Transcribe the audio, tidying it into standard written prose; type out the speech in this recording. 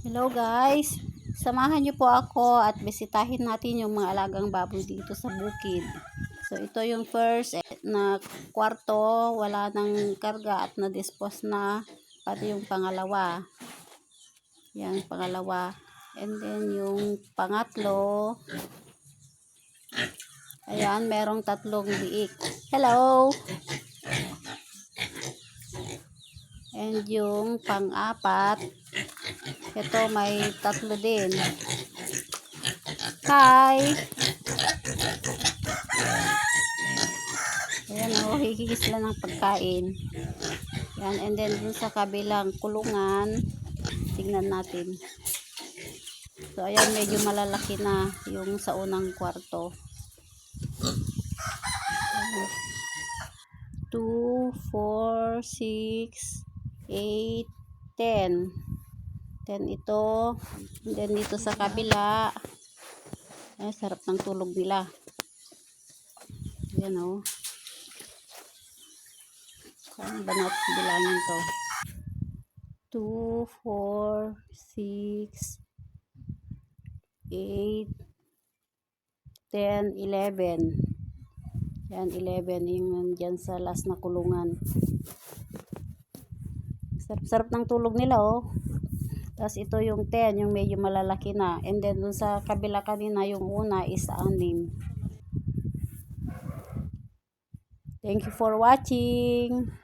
Hello guys, samahan niyo po ako at bisitahin natin yung mga alagang baboy dito sa bukid. So ito yung first na kwarto, wala nang karga at na-dispose na, pati yung pangalawa. Yan, pangalawa. And then yung pangatlo, ayan, merong tatlong biik. Hello! And yung pang-apat, ito may tatlo din. Hi! Ayan o, hihingi sila ng pagkain. Yan, and then dun sa kabilang kulungan, tingnan natin. So ayan, medyo malalaki na yung sa unang kwarto. 2, 4, 6, 8, 10. 10 ito. And then dito sa kabila, ay sarap ng tulog nila. Ayan o. Saan ba natin bilangin to? 2, 4, 6, 8, 10, 11. Yan, 11 yung dyan sa last na kulungan. Sarap-sarap ng tulog nila oh. Tapos ito yung 10, yung medyo malalaki na. And then dun sa kabila kanina, yung una is 6. Thank you for watching.